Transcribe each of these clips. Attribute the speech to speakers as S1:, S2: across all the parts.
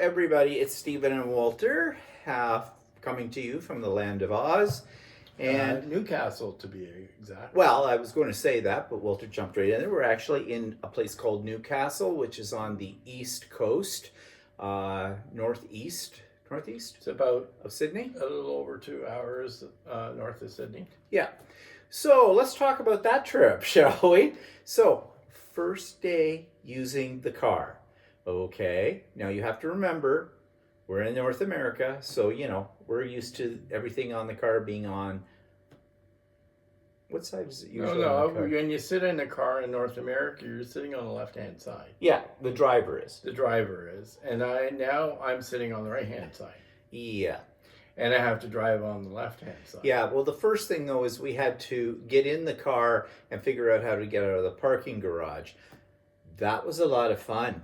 S1: everybody, it's Stephen and Walter, coming to you from the land of Oz. And
S2: Newcastle, to be exact.
S1: well, I was going to say that, but Walter jumped right in there. We're actually in a place called Newcastle, which is on the east coast, northeast
S2: It's about
S1: of Sydney.
S2: a little over 2 hours north of Sydney.
S1: Yeah. So let's talk about that trip, shall we? So, first day using the car. Okay. Now you have to remember, we're in North America, so, we're used to everything on the car being on. What side is it usually on the car?
S2: When you sit in a car in North America, you're sitting on the left-hand side.
S1: Yeah, the driver is.
S2: The driver is. And I'm sitting on the right-hand side.
S1: Yeah.
S2: And I have to drive on the left-hand side.
S1: Yeah, well, the first thing, though, is we had to get in the car and figure out how to get out of the parking garage. That was a lot of fun.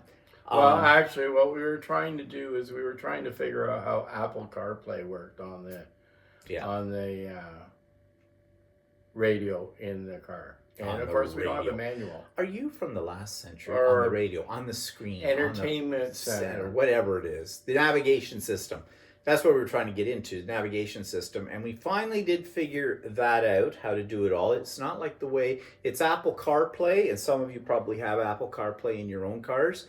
S2: Well, actually, what we were trying to do is we were trying to figure out how Apple CarPlay worked on the radio in the car. And of course, we don't have a manual.
S1: Are you from the last century? On the radio, on the screen,
S2: entertainment center,
S1: whatever it is, the navigation system. That's what we were trying to get into, the navigation system. And we finally did figure that out, how to do it all. It's not like the way, it's Apple CarPlay, and some of you probably have Apple CarPlay in your own cars.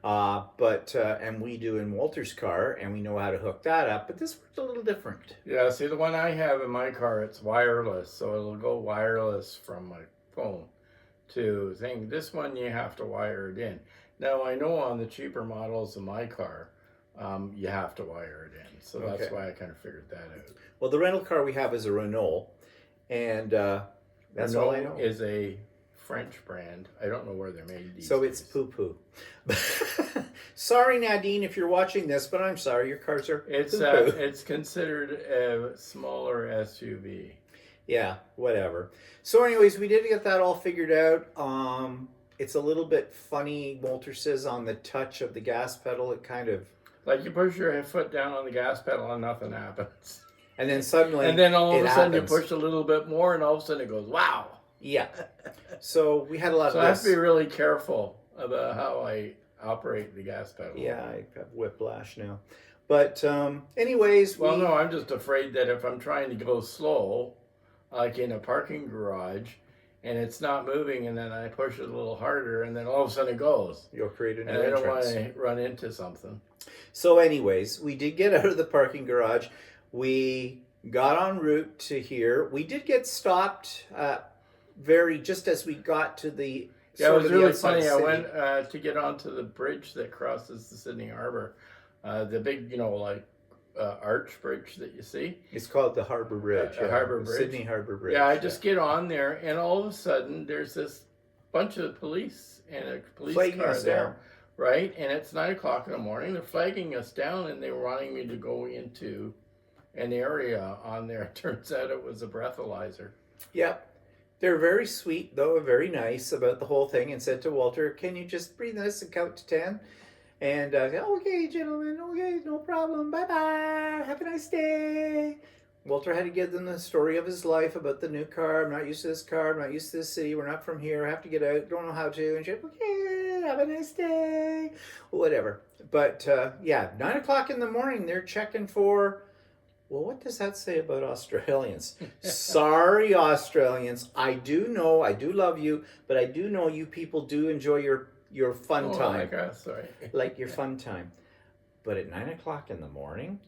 S1: And we do in Walter's car, and we know how to hook that up, but this worked a little different.
S2: Yeah, see, the one I have in my car, it's wireless, so it'll go wireless from my phone to thing. This one, you have to wire it in. Now, I know on the cheaper models of my car, you have to wire it in, so that's why I kind of figured that out.
S1: Well, the rental car we have is a Renault, and that's
S2: Renault
S1: all I know.
S2: Is a French brand. I don't know where they're made these
S1: So
S2: days.
S1: it's poo-poo. Sorry, Nadine, if you're watching this, but I'm sorry, your cars are poo-poo.
S2: It's considered a smaller SUV.
S1: Yeah, whatever. So anyways, we did get that all figured out. It's a little bit funny, Walter says, on the touch of the gas pedal, it kind of...
S2: Like you push your foot down on the gas pedal and nothing happens.
S1: And then suddenly
S2: And then all of
S1: it
S2: a sudden
S1: happens.
S2: you push a little bit more and all of a sudden it goes, wow.
S1: Yeah. So we had a lot
S2: So
S1: of
S2: I
S1: this.
S2: have to be really careful about how I operate the gas pedal.
S1: Yeah, I have whiplash now. But anyways...
S2: Well, no, I'm just afraid that if I'm trying to go slow, like in a parking garage, and it's not moving, and then I push it a little harder, and then all of a sudden it goes.
S1: You'll create a new
S2: And I don't want
S1: entrance.
S2: to run into something.
S1: So anyways, we did get out of the parking garage. We got en route to here. We did get stopped just as we got to the...
S2: Yeah, it was really funny. I went to get onto the bridge that crosses the Sydney Harbor. The big, arch bridge that you see.
S1: It's called the Harbor Bridge.
S2: Harbor Bridge.
S1: Sydney Harbor Bridge.
S2: Yeah, I just get on there, and all of a sudden, there's this bunch of police and a police
S1: Flagging
S2: car
S1: us
S2: there,
S1: down.
S2: right? And it's 9 o'clock in the morning. They're flagging us down, and they were wanting me to go into an area on there. It turns out it was a breathalyzer.
S1: Yep. They're very sweet, though, very nice about the whole thing, and said to Walter, can you just breathe this and count to 10? And okay, gentlemen, okay, no problem. Bye-bye. Have a nice day. Walter had to give them the story of his life about the new car. I'm not used to this car. I'm not used to this city. We're not from here. I have to get out. Don't know how to. And she said, okay, have a nice day. Whatever. But, 9 o'clock in the morning, they're checking for... Well, what does that say about Australians? Sorry, Australians. I do know, I do love you, but I do know you people do enjoy your fun time.
S2: Sorry.
S1: Like your fun time. But at 9 o'clock in the morning?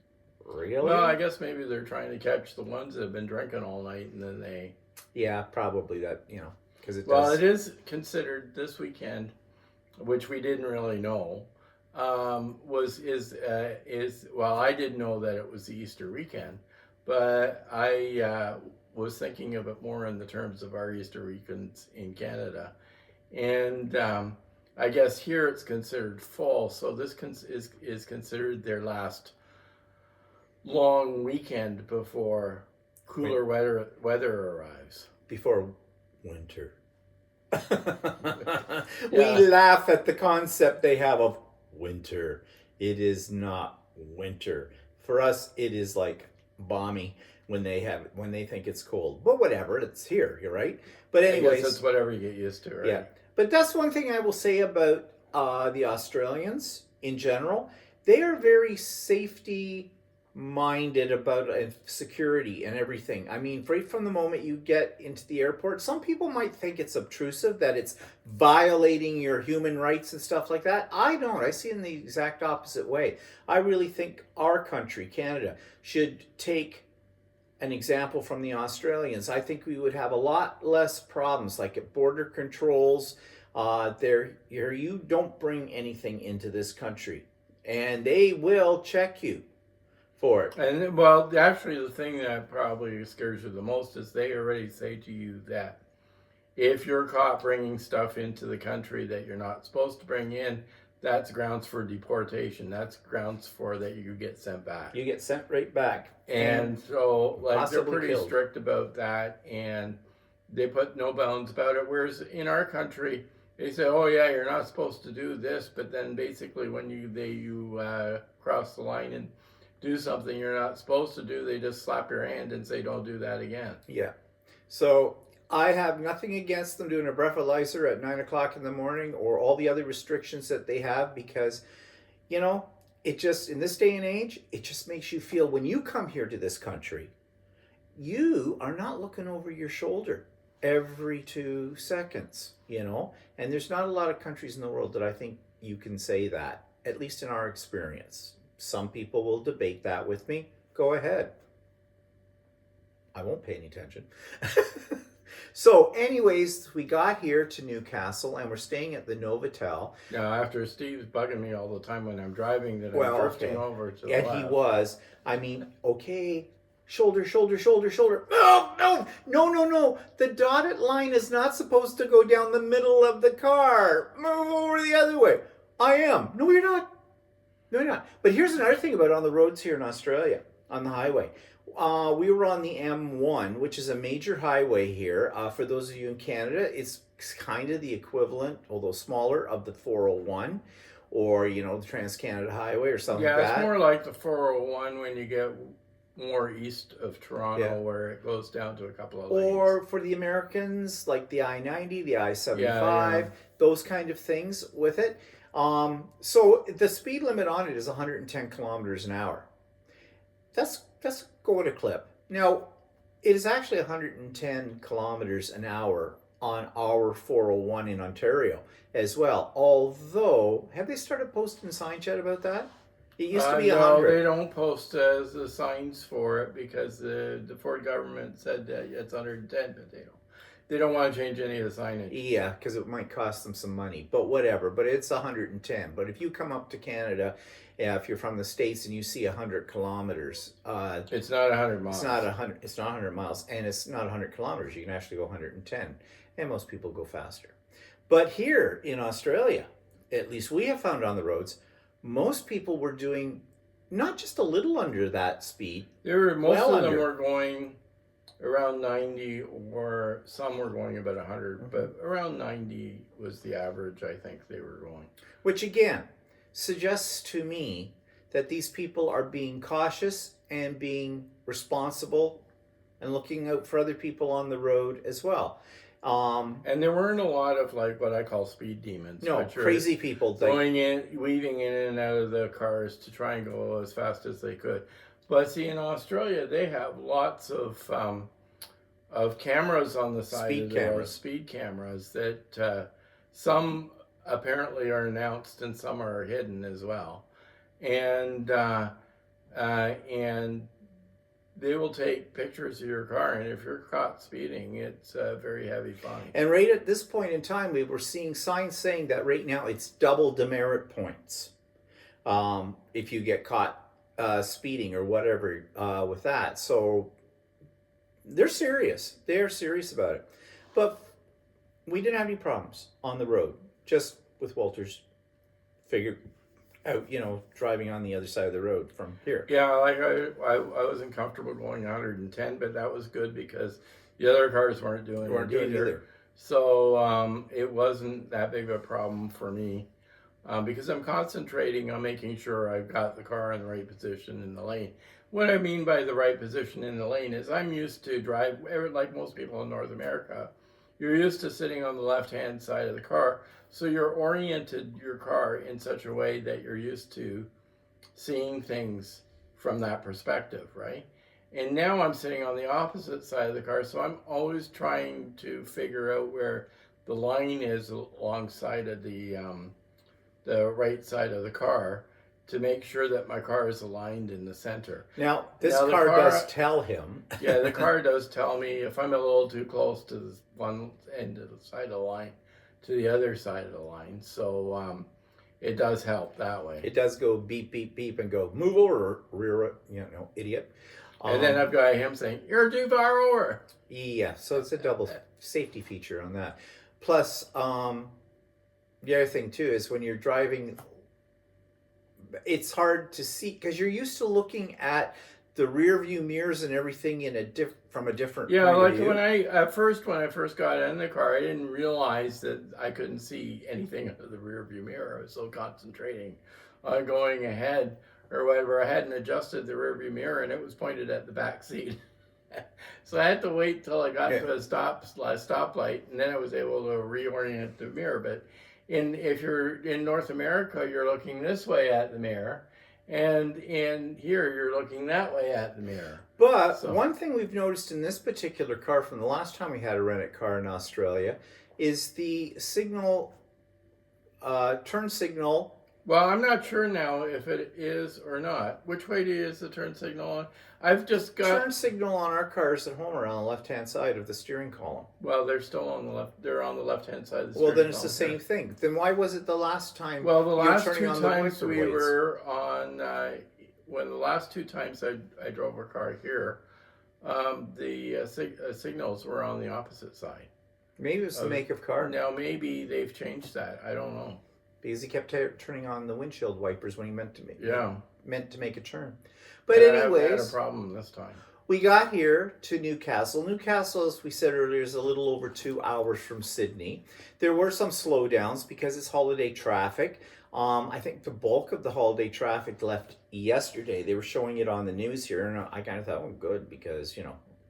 S1: Really?
S2: Well, I guess maybe they're trying to catch the ones that have been drinking all night, and then they...
S1: Yeah, probably that, because it does...
S2: Well, it is considered this weekend, which we didn't really know, well, I didn't know that it was the Easter weekend, but I was thinking of it more in the terms of our Easter weekends in Canada. And I guess here it's considered fall, so this is considered their last long weekend before cooler weather arrives.
S1: Before winter. We laugh at the concept they have of winter. It is not winter. For us, it is like balmy when they think it's cold. But whatever, it's here, you're right. But anyways,
S2: I guess it's whatever you get used to, right?
S1: Yeah. But that's one thing I will say about the Australians in general. they are very safety minded about security and everything. I mean, right from the moment you get into the airport, some people might think it's obtrusive, that it's violating your human rights and stuff like that. I don't. I see it in the exact opposite way. I really think our country, Canada, should take an example from the Australians. I think we would have a lot less problems, like at border controls. You don't bring anything into this country, and they will check you for it.
S2: And well, actually, the thing that probably scares you the most is they already say to you that if you're caught bringing stuff into the country that you're not supposed to bring in, that's grounds for deportation. That's grounds for that you get sent back.
S1: You get sent right back.
S2: And so, like, they're
S1: possibly
S2: pretty
S1: killed.
S2: strict about that, and they put no bounds about it. Whereas in our country, they say, "Oh yeah, you're not supposed to do this," but then basically when you cross the line and do something you're not supposed to do, they just slap your hand and say, "Don't do that again."
S1: Yeah. So I have nothing against them doing a breathalyzer at 9 o'clock in the morning or all the other restrictions that they have, because, you know, it just, in this day and age, it just makes you feel, when you come here to this country, you are not looking over your shoulder every 2 seconds, you know? And there's not a lot of countries in the world that I think you can say that, at least in our experience. Some people will debate that with me. Go ahead. I won't pay any attention. So anyways, we got here to Newcastle and we're staying at the Novotel.
S2: Now, after Steve's bugging me all the time when I'm driving that
S1: Well,
S2: I'm drifting
S1: okay.
S2: over to the
S1: And
S2: left.
S1: he was. I mean, okay, shoulder, shoulder, shoulder, shoulder. No, no, no, no, no. The dotted line is not supposed to go down the middle of the car. Move over the other way. I am. No, you're not. No, you're not. But here's another thing about on the roads here in Australia, on the highway. We were on the M1, which is a major highway here. For those of you in Canada, it's kind of the equivalent, although smaller, of the 401, or, you know, the Trans-Canada Highway or something like
S2: Yeah,
S1: that.
S2: it's more like the 401 when you get more east of Toronto,
S1: Yeah.
S2: where it goes down to a couple of lanes.
S1: Or for the Americans, like the I-90, the I-75,
S2: Yeah.
S1: those kind of things with it. So the speed limit on it is 110 kilometers an hour. That's go at a clip. Now, it is actually 110 kilometers an hour on our 401 in Ontario as well. Although, have they started posting signs yet about that? It used to be
S2: No,
S1: 100.
S2: they don't post the signs for it because the Ford government said that it's 110, but they don't want to change any of the signage.
S1: Yeah, because it might cost them some money, but whatever. But it's 110. But if you come up to Canada, if you're from the States and you see 100 kilometers,
S2: It's not 100 miles.
S1: it's not 100. It's not 100 miles, and it's not 100 kilometers. You can actually go 110, and most people go faster. But here in Australia, at least we have found on the roads, most people were doing not just a little under that speed.
S2: Most
S1: well
S2: of them
S1: under.
S2: were going around 90, or some were going about 100, but around 90 was the average, I think they were going.
S1: Which again suggests to me that these people are being cautious and being responsible and looking out for other people on the road as well.
S2: And there weren't a lot of, like, what I call speed demons.
S1: No,
S2: which are
S1: crazy people.
S2: going in, weaving in and out of the cars to try and go as fast as they could. But see, in Australia, they have lots of cameras on the side
S1: Speed
S2: of the
S1: cameras.
S2: road, speed cameras that some apparently are announced and some are hidden as well, and they will take pictures of your car, and if you're caught speeding, it's a very heavy fine.
S1: And right at this point in time, we were seeing signs saying that right now it's double demerit points if you get caught speeding or whatever with that. So they're serious. They're serious about it. But we didn't have any problems on the road, just with Walter's figure out, you know, driving on the other side of the road from here.
S2: Yeah, like I wasn't comfortable going 110, but that was good because the other cars weren't doing it either. So it wasn't that big of a problem for me because I'm concentrating on making sure I've got the car in the right position in the lane. What I mean by the right position in the lane is I'm used to drive, like most people in North America, you're used to sitting on the left-hand side of the car. So you're oriented your car in such a way that you're used to seeing things from that perspective, right? And now I'm sitting on the opposite side of the car, so I'm always trying to figure out where the line is alongside of the right side of the car to make sure that my car is aligned in the center.
S1: Now, this
S2: Now the
S1: car does
S2: car,
S1: tell him.
S2: yeah, the car does tell me if I'm a little too close to the one end of the side of the line to the other side of the line. So it does help that way.
S1: It does go beep, beep, beep and go, move over, rear, idiot.
S2: And then I've got him saying, "You're too far over."
S1: Yeah, so it's a double safety feature on that. Plus, the other thing too is when you're driving, it's hard to see because you're used to looking at the rear view mirrors and everything from a different
S2: Yeah,
S1: point
S2: like
S1: of view.
S2: when I first got in the car, I didn't realize that I couldn't see anything out of the rear view mirror. I was so concentrating on going ahead or whatever. I hadn't adjusted the rear view mirror, and it was pointed at the back seat. So I had to wait till I got to a stoplight, and then I was able to reorient the mirror. But if you're in North America, you're looking this way at the mirror, and in here you're looking that way at the mirror.
S1: But one thing we've noticed in this particular car from the last time we had a rented car in Australia is the signal, turn signal.
S2: Well, I'm not sure now if it is or not. Which way is the turn signal on? I've just got
S1: turn signal on our cars at home are on the left-hand side of the steering column.
S2: Well, they're still on the left. They're on the left-hand side of the
S1: Well,
S2: steering
S1: then it's
S2: column.
S1: the same thing. Then why was it the last time?
S2: Well, the
S1: you were
S2: last
S1: turning
S2: two
S1: on the
S2: times
S1: wiper
S2: we
S1: blades?
S2: were on, when the last two times I drove a car here, the signals were on the opposite side.
S1: Maybe it's the make of car.
S2: Now maybe they've changed that. I don't know.
S1: Because he kept turning on the windshield wipers when he meant to make a turn. But
S2: I had
S1: anyways,
S2: a problem this time.
S1: we got here to Newcastle. Newcastle, as we said earlier, is a little over 2 hours from Sydney. There were some slowdowns because it's holiday traffic. I think the bulk of the holiday traffic left yesterday. They were showing it on the news here, and I kind of thought, oh, good, because,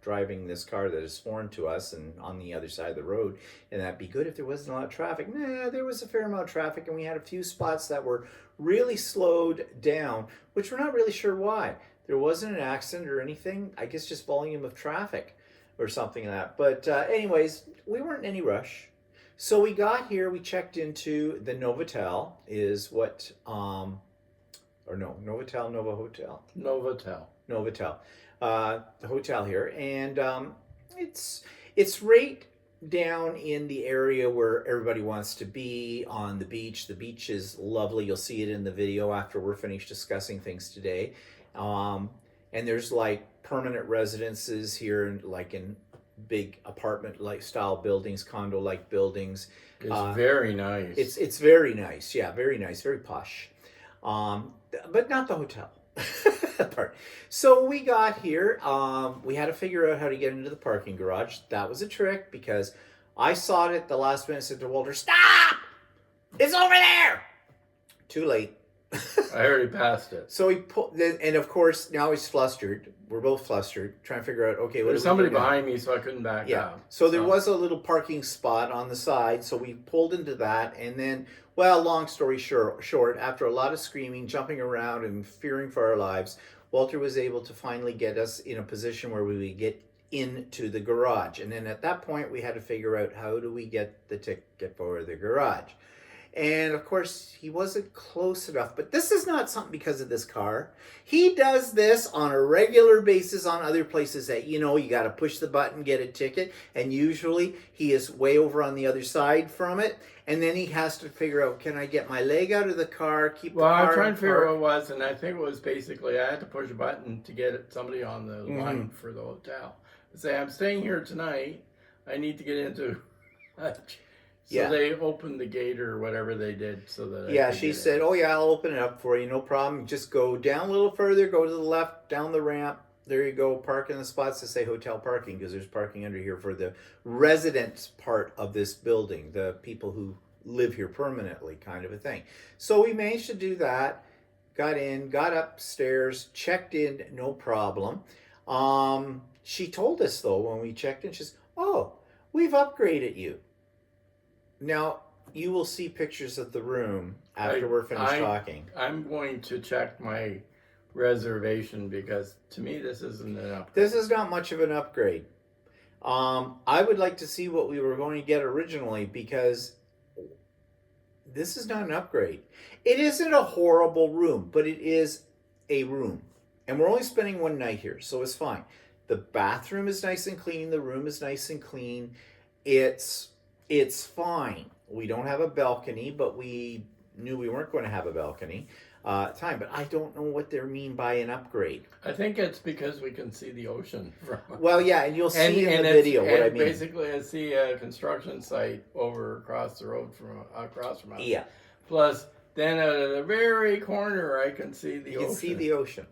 S1: driving this car that is foreign to us and on the other side of the road, and that'd be good if there wasn't a lot of traffic. Nah, there was a fair amount of traffic, and we had a few spots that were really slowed down, which we're not really sure why. There wasn't an accident or anything. I guess just volume of traffic or something like that. But anyways, we weren't in any rush. So we got here, we checked into the Novotel, Novotel, Nova Hotel. Novotel. The hotel here, and it's right down in the area where everybody wants to be on the beach. The beach is lovely. You'll see it in the video after we're finished discussing things today. And there's like permanent residences here, in big apartment like style buildings, condo like buildings.
S2: It's very nice.
S1: It's very nice. Yeah, very nice, very posh. But not the hotel. Part. So we got here. We had to figure out how to get into the parking garage. That was a trick because I saw it at the last minute. Said to Walter, "Stop! It's over there." Too late.
S2: I already passed it.
S1: So he pulled, and of course now he's flustered. We're both flustered, trying to figure out. Okay,
S2: there's somebody behind me, so I couldn't back up.
S1: So there was a little parking spot on the side, so we pulled into that, and then, well, long story short, after a lot of screaming, jumping around, and fearing for our lives, Walter was able to finally get us in a position where we would get into the garage. And then at that point, we had to figure out how do we get the ticket for the garage. And of course, he wasn't close enough. But this is not something because of this car. He does this on a regular basis on other places that, you got to push the button, get a ticket. And usually he is way over on the other side from it. And then he has to figure out, can I get my leg out of the car, keep the car
S2: I'm trying to figure out what it was. And I think it was basically I had to push a button to get somebody on the line for the hotel. Say, I'm staying here tonight. I need to get into... So they opened the gate or whatever they did so that
S1: she said, "Oh yeah, I'll open it up for you, no problem. Just go down a little further, go to the left, down the ramp. There you go. Park in the spots that say hotel parking because there's parking under here for the residents part of this building, the people who live here permanently, kind of a thing." So we managed to do that. Got in, got upstairs, checked in, no problem. She told us though when we checked in, she says, "Oh, we've upgraded you." Now, you will see pictures of the room after we're finished talking.
S2: I'm going to check my reservation because to me this isn't an upgrade.
S1: This is not much of an upgrade. I would like to see what we were going to get originally because this is not an upgrade. It isn't a horrible room, but it is a room. And we're only spending one night here, so it's fine. The bathroom is nice and clean. The room is nice and clean. It's fine. We don't have a balcony, but we knew we weren't going to have a balcony time. But I don't know what they mean by an upgrade.
S2: I think it's because we can see the ocean from.
S1: Well, yeah, and you'll see in the video what I mean.
S2: Basically, I see a construction site across the road across from us.
S1: Yeah.
S2: Plus, then at the very corner, I can see the ocean.
S1: You can see the ocean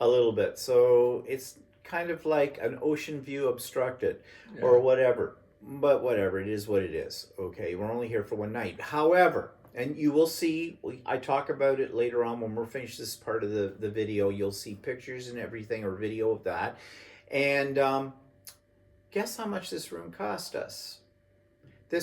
S1: a little bit. So it's kind of like an ocean view obstructed or whatever. But whatever, it is what it is. Okay, we're only here for one night. However, and you will see, I talk about it later on when we're finished this part of the video. You'll see pictures and everything or video of that. And guess how much this room cost us?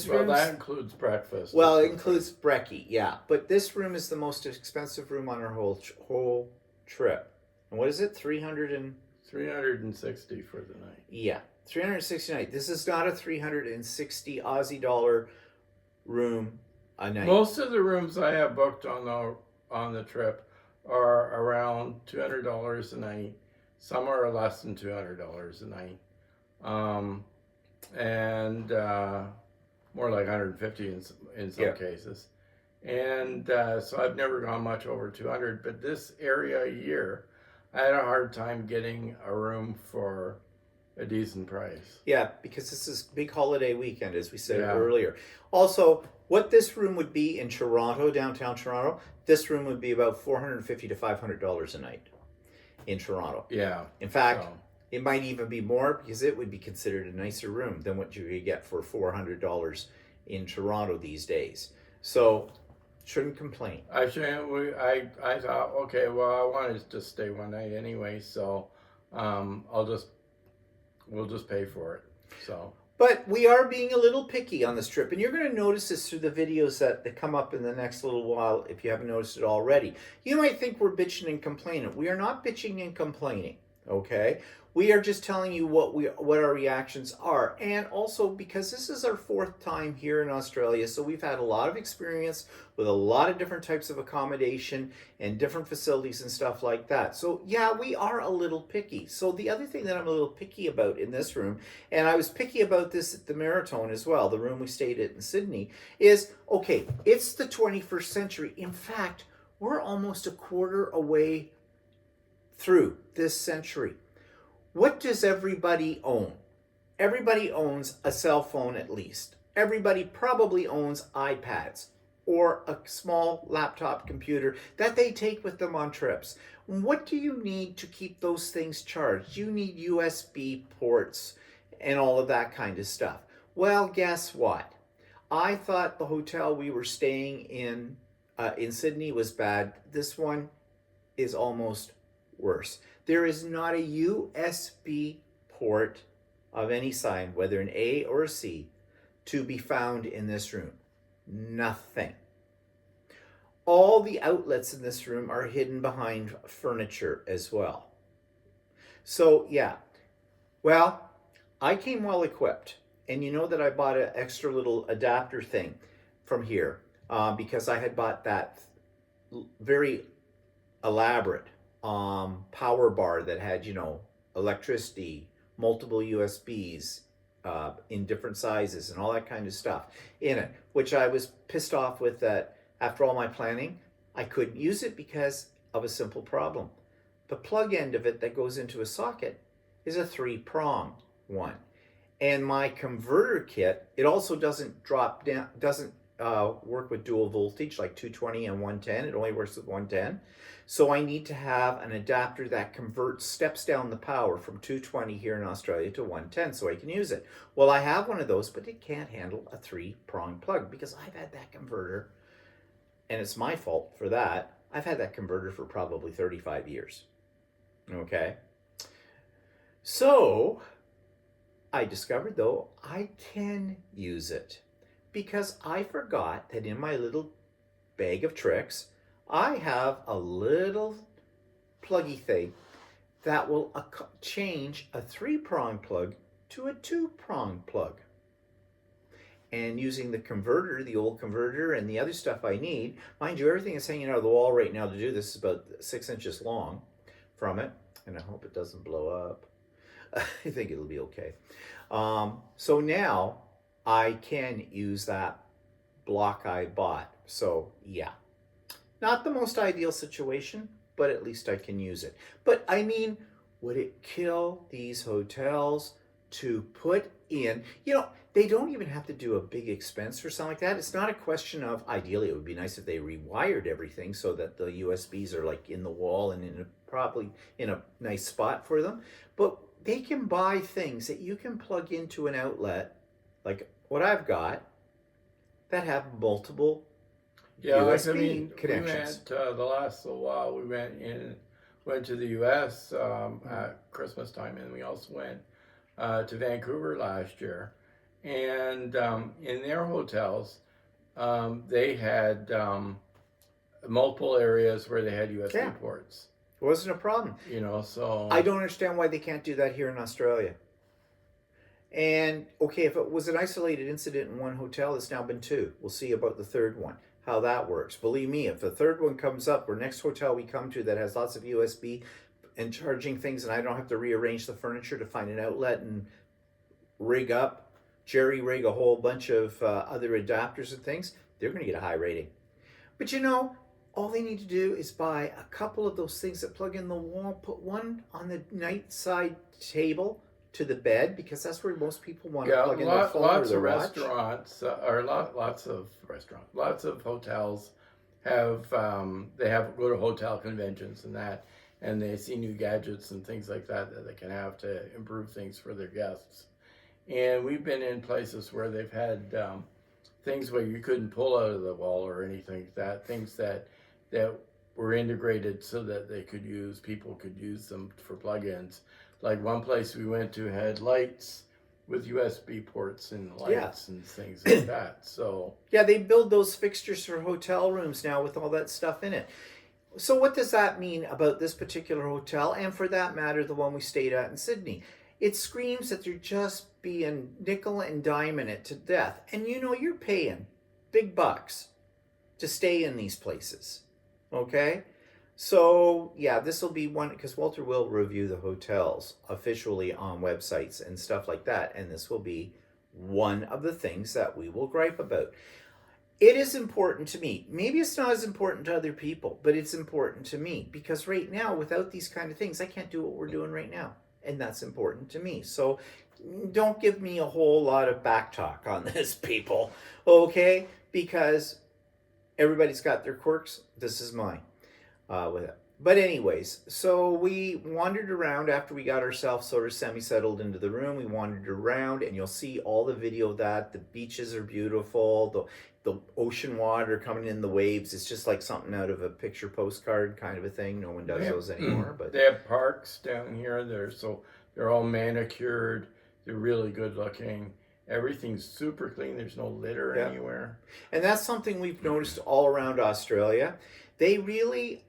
S2: Well, that includes breakfast.
S1: Well, it includes brekkie, yeah. But this room is the most expensive room on our whole trip. And what is it?
S2: 360 for the night.
S1: Yeah, 360 a night. This is not a 360 Aussie dollar room a night.
S2: Most of the rooms I have booked on the trip are around $200 a night. Some are less than $200 a night, and more like 150 in some cases. And so I've never gone much over 200. But this area here, I had a hard time getting a room for a decent price.
S1: Yeah, because this is big holiday weekend, as we said earlier. Also, what this room would be in Toronto, downtown Toronto, this room would be about $450 to $500 a night in Toronto.
S2: Yeah.
S1: In fact, it might even be more because it would be considered a nicer room than what you could get for $400 in Toronto these days. So, shouldn't complain.
S2: I thought, okay, well, I wanted to just stay one night anyway, so we'll just pay for it. So.
S1: But we are being a little picky on this trip, and you're going to notice this through the videos that come up in the next little while if you haven't noticed it already. You might think we're bitching and complaining. We are not bitching and complaining, okay? We are just telling you what our reactions are. And also because this is our 4th time here in Australia, so we've had a lot of experience with a lot of different types of accommodation and different facilities and stuff like that. So yeah, we are a little picky. So the other thing that I'm a little picky about in this room, and I was picky about this at the Maritone as well, the room we stayed at in Sydney, is, okay, it's the 21st century. In fact, we're almost a quarter away through this century. What does everybody own? Everybody owns a cell phone at least. Everybody probably owns iPads or a small laptop computer that they take with them on trips. What do you need to keep those things charged? You need USB ports and all of that kind of stuff. Well, guess what? I thought the hotel we were staying in Sydney was bad. This one is almost worse. There is not a USB port of any sign, whether an A or a C, to be found in this room. Nothing. All the outlets in this room are hidden behind furniture as well. So yeah, well, I came well equipped. And you know that I bought an extra little adapter thing from here because I had bought that very elaborate power bar that had, electricity, multiple USBs in different sizes and all that kind of stuff in it, which I was pissed off with that after all my planning, I couldn't use it because of a simple problem. The plug end of it that goes into a socket is a 3-prong one. And my converter kit, it also doesn't drop down, doesn't work with dual voltage like 220 and 110. It only works with 110. So I need to have an adapter that steps down the power from 220 here in Australia to 110 so I can use it. Well, I have one of those, but it can't handle a 3-prong plug because I've had that converter, and it's my fault for that. I've had that converter for probably 35 years. Okay. So I discovered, though, I can use it because I forgot that in my little bag of tricks, I have a little pluggy thing that will change a 3-prong plug to a 2-prong plug. And using the converter, the old converter, and the other stuff I need, mind you, everything is hanging out of the wall right now to do this is about 6 inches long from it, and I hope it doesn't blow up. I think it'll be okay. So now I can use that block I bought. So yeah, not the most ideal situation, but at least I can use it. But I mean, would it kill these hotels to put in, they don't even have to do a big expense or something like that. It's not a question of, ideally, it would be nice if they rewired everything so that the USBs are like in the wall and probably in a nice spot for them. But they can buy things that you can plug into an outlet, like what I've got, that have multiple USB connections.
S2: We went the last little while. We went to the U.S. At Christmas time, and we also went to Vancouver last year. And in their hotels, they had multiple areas where they had USB ports.
S1: It wasn't a problem.
S2: So
S1: I don't understand why they can't do that here in Australia. And okay, if it was an isolated incident in one hotel, it's now been 2. We'll see about the third one, how that works. Believe me, if the third one comes up, or next hotel we come to that has lots of USB and charging things, and I don't have to rearrange the furniture to find an outlet and jerry rig a whole bunch of other adapters and things, they're going to get a high rating. But all they need to do is buy a couple of those things that plug in the wall, put one on the night side table to the bed, because that's where most people want to plug in their phone or their watch.
S2: Lots of hotels have they go to hotel conventions and that, and they see new gadgets and things like that they can have to improve things for their guests. And we've been in places where they've had things where you couldn't pull out of the wall or anything like that, things that were integrated so that people could use them for plug-ins. Like one place we went to had lights with USB ports and lights and things like that. So
S1: yeah, they build those fixtures for hotel rooms now with all that stuff in it. So what does that mean about this particular hotel, and for that matter, the one we stayed at in Sydney? It screams that they're just being nickel and diming it to death. And you're paying big bucks to stay in these places. Okay? So, yeah, this will be one, because Walter will review the hotels officially on websites and stuff like that. And this will be one of the things that we will gripe about. It is important to me. Maybe it's not as important to other people, but it's important to me. Because right now, without these kind of things, I can't do what we're doing right now. And that's important to me. So don't give me a whole lot of back talk on this, people. Okay? Because everybody's got their quirks. This is mine. With it. But anyways, so we wandered around after we got ourselves sort of semi-settled into the room. We wandered around, and you'll see all the video of that. The beaches are beautiful. The ocean water coming in the waves. It's just like something out of a picture postcard kind of a thing. No one does those anymore. But
S2: they have parks down here. They're all manicured. They're really good looking. Everything's super clean. There's no litter anywhere.
S1: And that's something we've noticed all around Australia. They really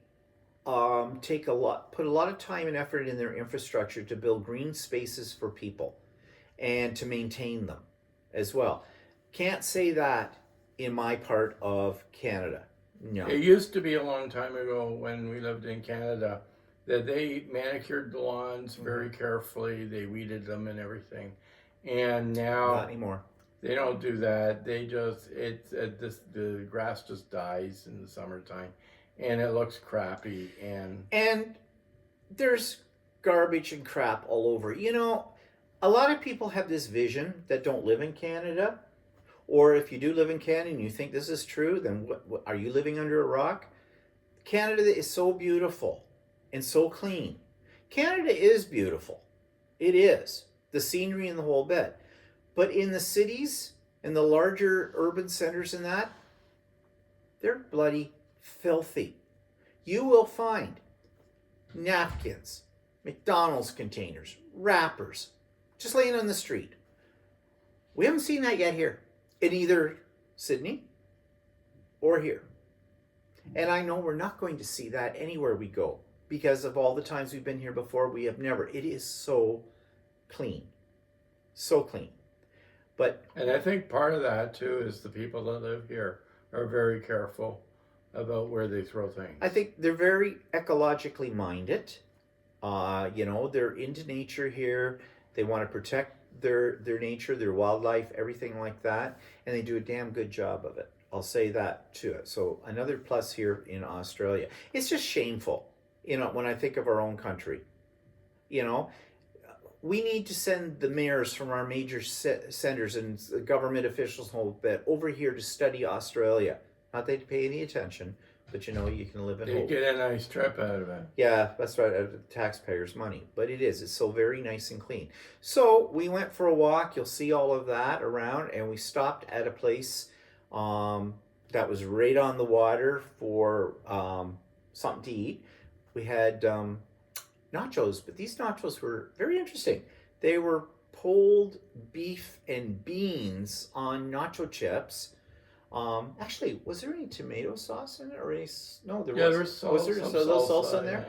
S1: put a lot of time and effort in their infrastructure to build green spaces for people and to maintain them as well. Can't say that in my part of Canada. No.
S2: It used to be a long time ago when we lived in Canada that they manicured the lawns very carefully. They weeded them and everything. And now
S1: not anymore.
S2: They don't do that. They just the grass just dies in the summertime. And it looks crappy, and
S1: there's garbage and crap all over. A lot of people have this vision that don't live in Canada, or if you do live in Canada and you think this is true, then what are you living under a rock? Canada is so beautiful and so clean. Canada is beautiful. It is. The scenery and the whole bit. But in the cities and the larger urban centers and that, they're bloody filthy. You will find napkins, McDonald's containers, wrappers, just laying on the street. We haven't seen that yet here. In either Sydney or here. And I know we're not going to see that anywhere we go because of all the times we've been here before. We have never. It is so clean. So clean. But
S2: And I think part of that too is the people that live here are very careful about where they throw things.
S1: I think they're very ecologically minded. They're into nature here. They want to protect their nature, their wildlife, everything like that, and they do a damn good job of it. I'll say that to it. So another plus here in Australia. It's just shameful, when I think of our own country. You know, we need to send the mayors from our major centers and government officials whole bit over here to study Australia. Not that they pay any attention, but you can live in
S2: They
S1: hope.
S2: get a nice trip out of it.
S1: Yeah, that's right, out of the taxpayers' money. But it's so very nice and clean. So we went for a walk. You'll see all of that around, and we stopped at a place that was right on the water for something to eat. We had nachos, but these nachos were very interesting. They were pulled beef and beans on nacho chips. Actually, was there any tomato sauce in it or any? No, there
S2: Yeah,
S1: was.
S2: there was
S1: Was there
S2: some
S1: a little salsa in
S2: yeah.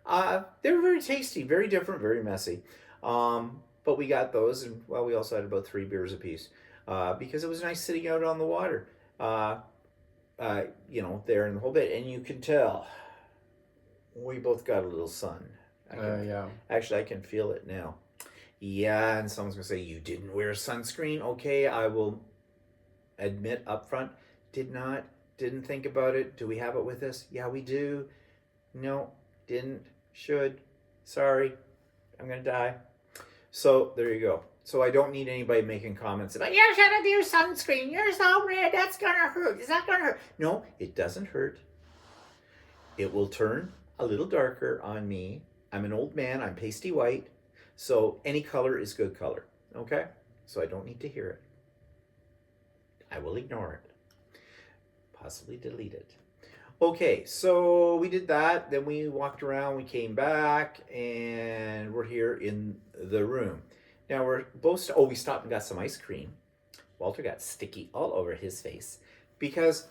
S1: there? They were very tasty, very different, very messy. But we got those, and we also had about 3 beers apiece because it was nice sitting out on the water. There in the whole bit, and you can tell we both got a little sun.
S2: Yeah.
S1: Actually, I can feel it now. Yeah, and someone's gonna say you didn't wear sunscreen. Okay, I will admit up front, didn't think about it. Do we have it with us? Yeah, we do. No, didn't, should, sorry, I'm gonna die. So there you go. So I don't need anybody making comments about, you should do your sunscreen, you're so red, that's gonna hurt, is that gonna hurt? No, it doesn't hurt. It will turn a little darker on me. I'm an old man, I'm pasty white, so any color is good color, okay? So I don't need to hear it. I will ignore it. Possibly delete it. Okay, so we did that. Then we walked around. We came back, and we're here in the room. Now we're both. We stopped and got some ice cream. Walter got sticky all over his face because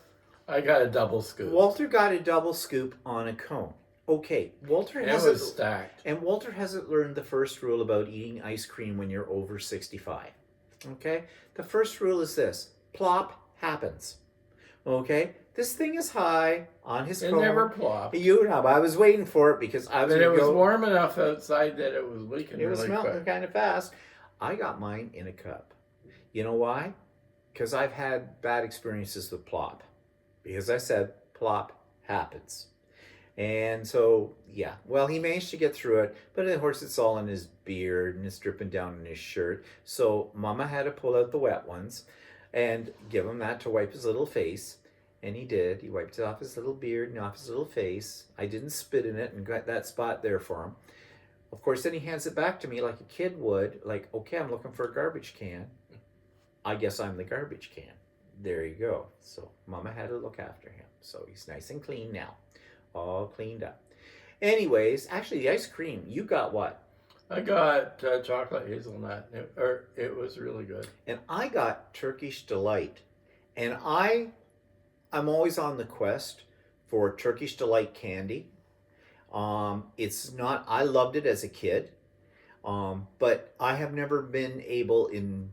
S2: I got a double scoop.
S1: Walter got a double scoop on a cone. Okay, Walter
S2: It
S1: hasn't.
S2: was stacked.
S1: And Walter hasn't learned the first rule about eating ice cream when you're over 65. Okay, the first rule is this. Plop happens. Okay, this thing is high on his cone.
S2: It never plopped.
S1: I was waiting for it because I was.
S2: But it was warm enough outside that it was leaking.
S1: It was
S2: really
S1: melting
S2: quick.
S1: kind of fast. I got mine in a cup. You know why? Because I've had bad experiences with plop. Because I said plop happens. And so, yeah. Well, he managed to get through it, but of course it's all in his beard and it's dripping down in his shirt. So Mama had to pull out the wet ones and give him that to wipe his little face. And he did. He wiped it off his little beard and off his little face. I didn't spit in it and got that spot there for him. Of course, then he hands it back to me like a kid would. Like, okay, I'm looking for a garbage can. I guess I'm the garbage can. There you go. So Mama had to look after him. So he's nice and clean now. All cleaned up. Anyways, actually the ice cream, you got what?
S2: I got chocolate hazelnut. It was really good.
S1: And I got Turkish Delight. And I'm always on the quest for Turkish Delight candy. It's not, I loved it as a kid. But I have never been able in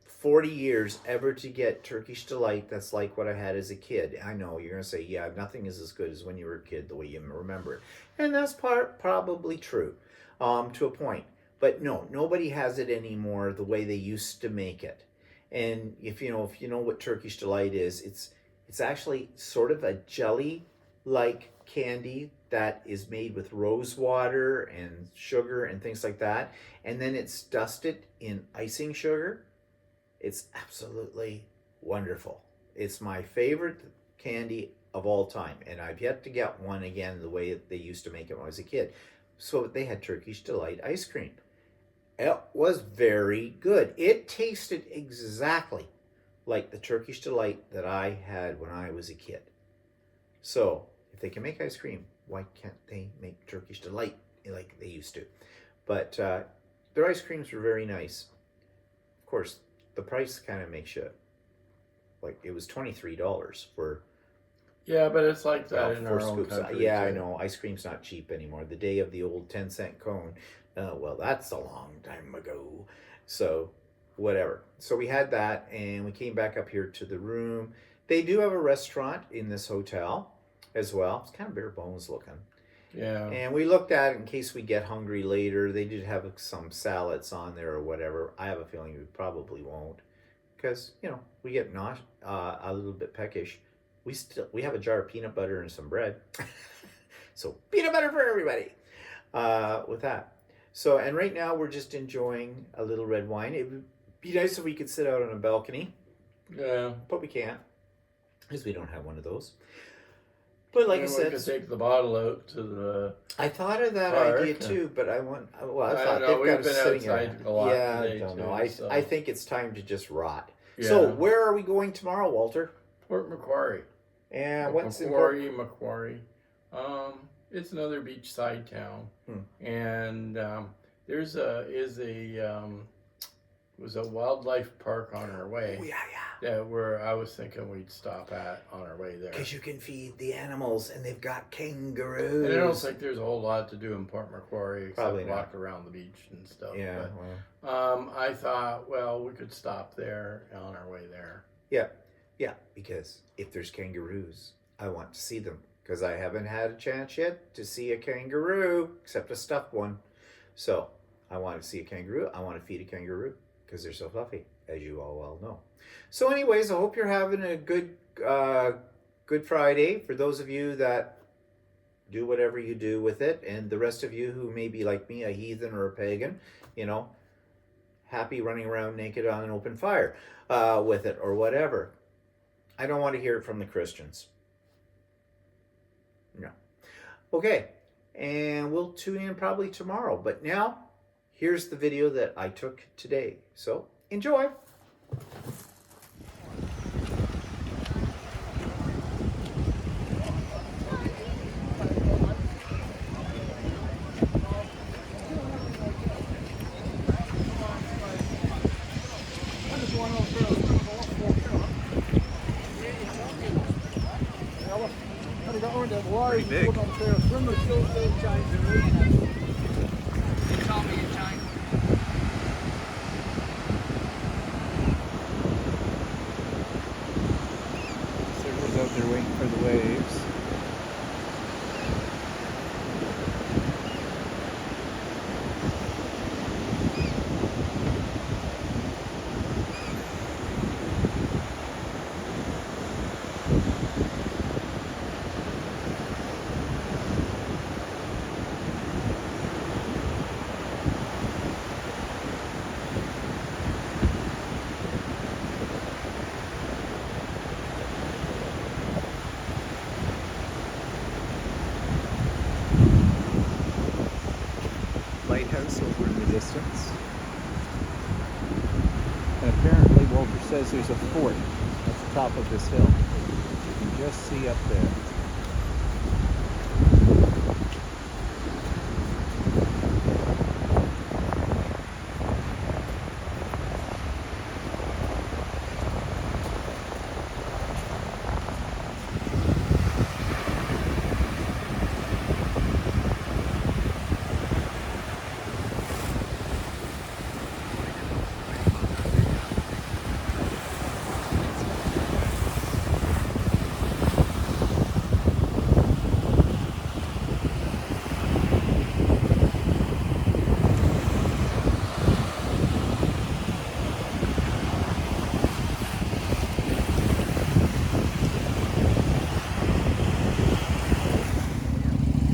S1: 40 years ever to get Turkish Delight that's like what I had as a kid. I know you're going to say, yeah, nothing is as good as when you were a kid, the way you remember it. And that's probably true to a point. But no, nobody has it anymore the way they used to make it. And if you know what Turkish Delight is, it's actually sort of a jelly-like candy that is made with rose water and sugar and things like that. And then it's dusted in icing sugar. It's absolutely wonderful. It's my favorite candy of all time. And I've yet to get one again the way they used to make it when I was a kid. So they had Turkish Delight ice cream. It was very good. It tasted exactly like the Turkish Delight that I had when I was a kid. So if they can make ice cream, why can't they make Turkish Delight like they used to? But their ice creams were very nice. Of course, the price kind of makes you like it was $23 for
S2: Yeah, but it's like that in
S1: 4
S2: our own
S1: scoops.
S2: country
S1: Yeah, I
S2: too.
S1: know. Ice cream's not cheap anymore. The day of the old 10-cent cone. Well, that's a long time ago. So, whatever. So we had that, and we came back up here to the room. They do have a restaurant in this hotel as well. It's kind of bare bones looking.
S2: Yeah.
S1: And we looked at it in case we get hungry later. They did have some salads on there or whatever. I have a feeling we probably won't, because we get not a little bit peckish. We have a jar of peanut butter and some bread, so peanut butter for everybody. With that, so and right now we're just enjoying a little red wine. It would be nice if we could sit out on a balcony,
S2: Yeah.
S1: but we can't because we don't have one of those. But like I
S2: And we
S1: said,
S2: could take the bottle out to the
S1: I thought of that
S2: park.
S1: idea too, but I want. Well, I
S2: I
S1: thought
S2: don't know.
S1: they've got
S2: We've
S1: us
S2: been
S1: sitting here.
S2: outside a lot
S1: Yeah, I
S2: today
S1: don't
S2: too.
S1: know. I
S2: So.
S1: I think it's time to just rot.
S2: Yeah.
S1: So where are we going tomorrow, Walter?
S2: Port Macquarie.
S1: And what's
S2: Macquarie. It's another beachside town,
S1: Hmm.
S2: and there's was a wildlife park on our way.
S1: Oh, yeah.
S2: That where I was thinking we'd stop at on our way there.
S1: Because you can feed the animals, and they've got kangaroos.
S2: And I don't think there's a whole lot to do in Port Macquarie except
S1: Probably not.
S2: walk around the beach and stuff.
S1: Yeah,
S2: But, I thought, well, we could stop there on our way there.
S1: yeah. Because if there's kangaroos, I want to see them. Because I haven't had a chance yet to see a kangaroo, except a stuffed one. So I want to see a kangaroo. I want to feed a kangaroo because they're so fluffy, as you all well know. So, anyways, I hope you're having a good Good Friday. For those of you that do whatever you do with it, and the rest of you who may be like me, a heathen or a pagan, happy running around naked on an open fire with it or whatever. I don't want to hear it from the Christians. No. Okay, and we'll tune in probably tomorrow. But now, here's the video that I took today. So, enjoy. Pretty big. Surfers out there waiting for the waves. Lighthouse over in the distance. And apparently Walter says there's a fort at the top of this hill. You can just see up there.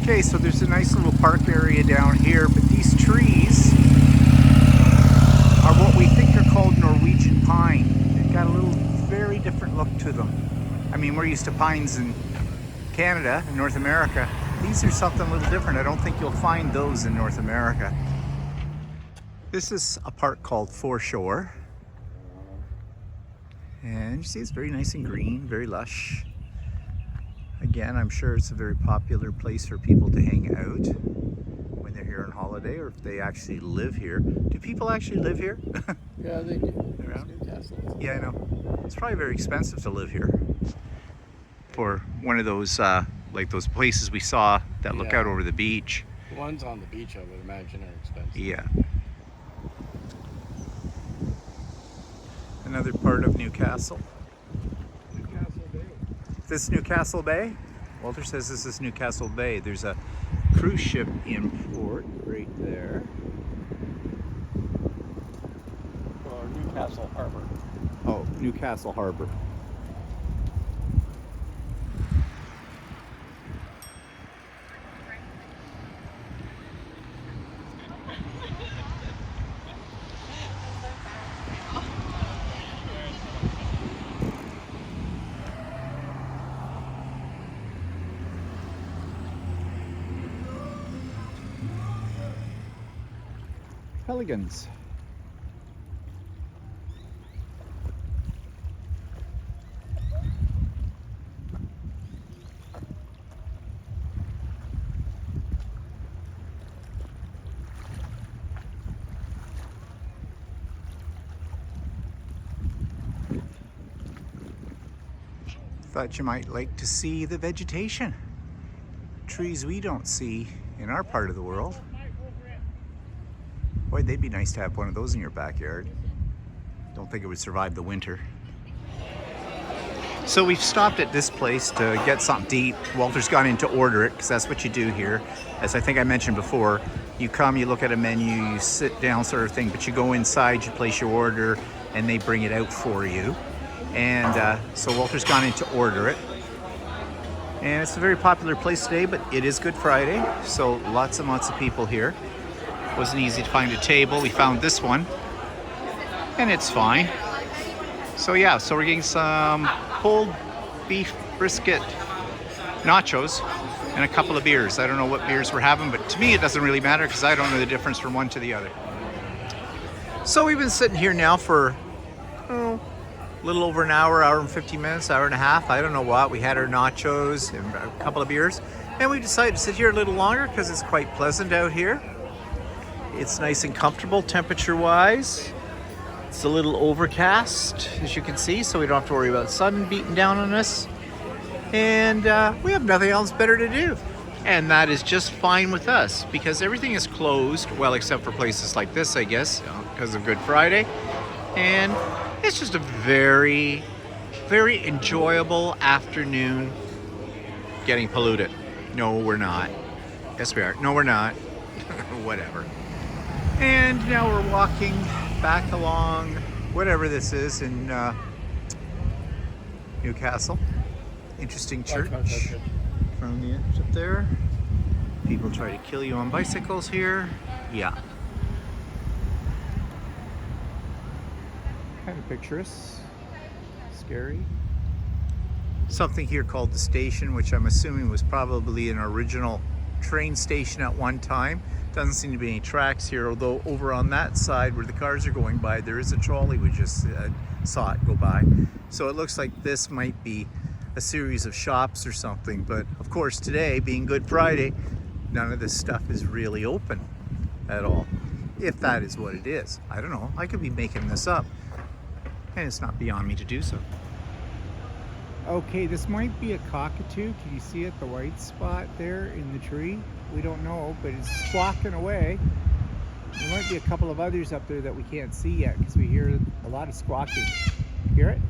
S1: Okay, so there's a nice little park area down here, but these trees are what we think are called Norwegian pine. They've got a little very different look to them. I mean, we're used to pines in Canada, in North America. These are something a little different. I don't think you'll find those in North America. This is a park called Foreshore. And you see it's very nice and green, very lush. Again, I'm sure it's a very popular place for people to hang out when they're here here on holiday or if they actually live here. Do people actually live here?
S2: Yeah, they do.
S1: Around?
S2: It's Newcastle.
S1: Yeah, I know. It's probably very expensive to live here. For one of those, like those places we saw that look out
S2: Yeah.
S1: over the beach.
S2: The ones on the beach, I would imagine, are expensive.
S1: Yeah. Another part of Newcastle.
S2: Newcastle Bay.
S1: This Newcastle Bay? Walter says this is Newcastle Bay. There's a cruise ship in port right there.
S2: Or Newcastle Harbor.
S1: Oh, Newcastle Harbor. Pelicans. Thought you might like to see the vegetation. Trees we don't see in our part of the world. Boy, they'd be nice to have one of those in your backyard. Don't think it would survive the winter. So we've stopped at this place to get something to eat. Walter's gone in to order it, because that's what you do here. As I think I mentioned before, you come, you look at a menu, you sit down sort of thing, but you go inside, you place your order, and they bring it out for you. And so Walter's gone in to order it. And it's a very popular place today, but it is Good Friday, so lots and lots of people here. Wasn't easy to find a table. We found this one, and it's fine. So yeah, so we're getting some pulled beef brisket nachos and a couple of beers. I don't know what beers we're having, but to me it doesn't really matter because I don't know the difference from one to the other. So we've been sitting here now for a little over an hour, hour and 50 minutes, hour and a half. I don't know what. We had our nachos and a couple of beers, and we decided to sit here a little longer because it's quite pleasant out here. It's nice and comfortable temperature-wise. It's a little overcast, as you can see, so we don't have to worry about sun beating down on us. And we have nothing else better to do. And that is just fine with us, because everything is closed, well, except for places like this, I guess, because of Good Friday. And it's just a very, very enjoyable afternoon getting polluted. No, we're not. Yes, we are. No, we're not. Whatever. And now we're walking back along whatever this is in Newcastle. Interesting church from the edge up there. People try to kill you on bicycles here. Yeah. Kind of picturesque. Scary. Something here called the station, which I'm assuming was probably an original train station at one time. Doesn't seem to be any tracks here, although over on that side where the cars are going by, there is a trolley. We just saw it go by. So it looks like this might be a series of shops or something. But of course today, being Good Friday, none of this stuff is really open at all. If that is what it is. I don't know. I could be making this up. And it's not beyond me to do so. Okay, this might be a cockatoo. Can you see it, the white spot there in the tree? We don't know, but it's squawking away. There might be a couple of others up there that we can't see yet because we hear a lot of squawking. Hear it?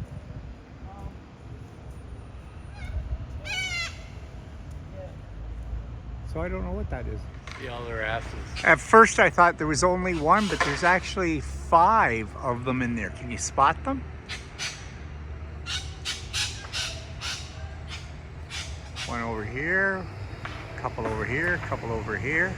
S1: So I don't know what that is.
S2: See all their asses.
S1: At first I thought there was only one, but there's actually 5 of them in there. Can you spot them? One over here, a couple over here, a couple over here.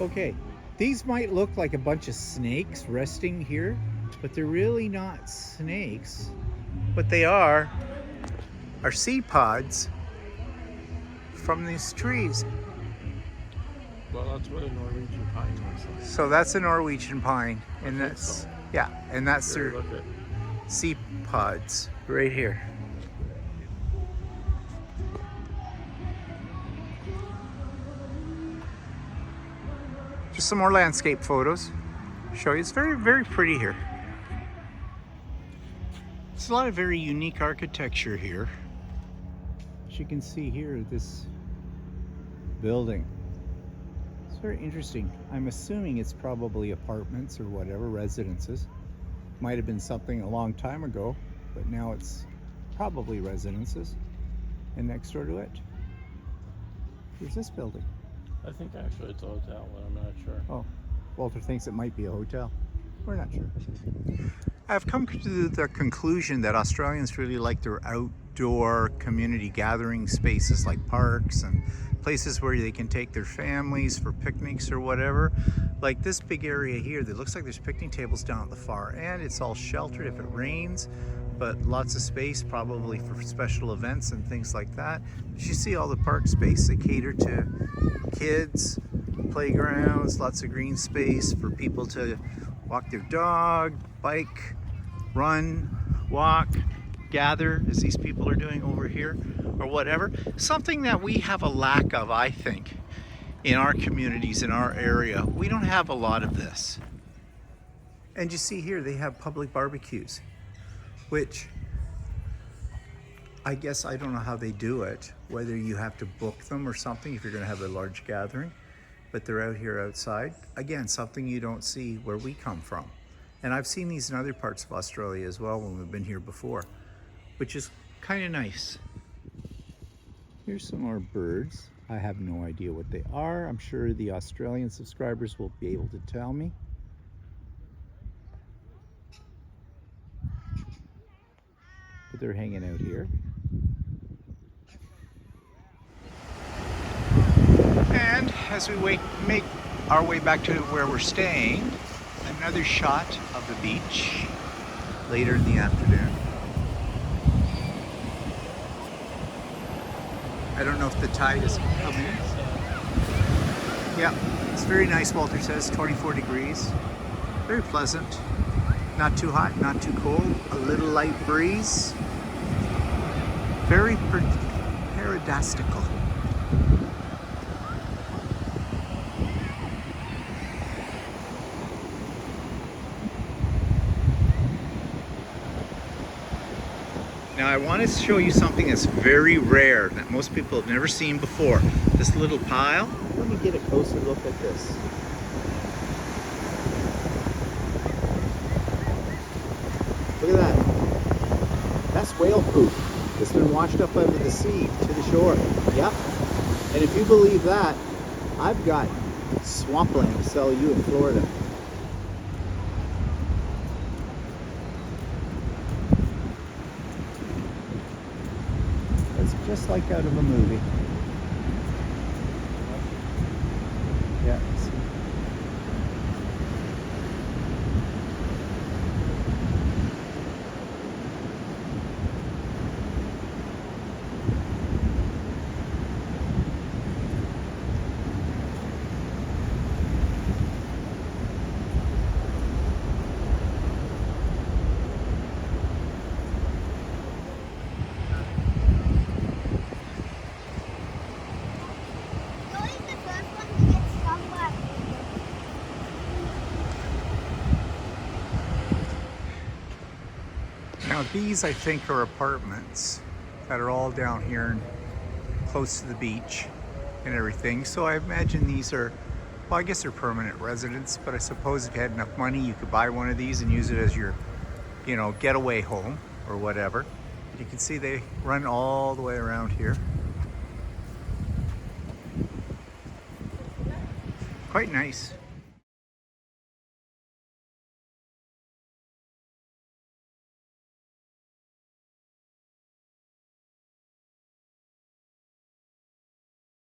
S1: Okay, these might look like a bunch of snakes resting here, but they're really not snakes. What they are seed pods from these trees.
S2: Well, that's what a Norwegian pine looks like.
S1: So that's a Norwegian pine, and
S2: I think
S1: that's
S2: so.
S1: yeah, and that's
S2: Here,
S1: their
S2: look at.
S1: seed pods right here. Just some more landscape photos. Show you, it's very, very pretty here. It's a lot of very unique architecture here. As you can see here, this building. It's very interesting. I'm assuming it's probably apartments or whatever, residences. Might have been something a long time ago, but now it's probably residences. And next door to it, here's this building.
S2: I think actually it's a hotel, but I'm not sure.
S1: Oh, Walter thinks it might be a hotel. We're not sure. I've come to the conclusion that Australians really like their outdoor community gathering spaces like parks and places where they can take their families for picnics or whatever. Like this big area here that looks like there's picnic tables down at the far end. It's all sheltered if it rains, but lots of space probably for special events and things like that. As you see all the park space, they cater to kids, playgrounds, lots of green space for people to walk their dog, bike, run, walk, gather, as these people are doing over here, or whatever. Something that we have a lack of, I think, in our communities, in our area. We don't have a lot of this. And you see here, they have public barbecues, which I guess I don't know how they do it, whether you have to book them or something if you're going to have a large gathering, but they're out here outside. Again, something you don't see where we come from. And I've seen these in other parts of Australia as well when we've been here before, which is kind of nice. Here's some more birds. I have no idea what they are. I'm sure the Australian subscribers will be able to tell me. But they're hanging out here. And as we make our way back to where we're staying, another shot of the beach later in the afternoon. I don't know if the tide is coming in. Yeah, it's very nice, Walter says, 24 degrees. Very pleasant. Not too hot, not too cold. A little light breeze. Very paradistical. Now I want to show you something that's very rare that most people have never seen before. This little pile. Let me get a closer look at this. Look at that. That's whale poop. It's been washed up out of the sea to the shore. Yep. And if you believe that, I've got swampland to sell you in Florida. It's just like out of a movie. Yeah. Now these, I think, are apartments that are all down here and close to the beach and everything. So I imagine these are, well, I guess they're permanent residents, but I suppose if you had enough money, you could buy one of these and use it as your, you know, getaway home or whatever. You can see they run all the way around here. Quite nice.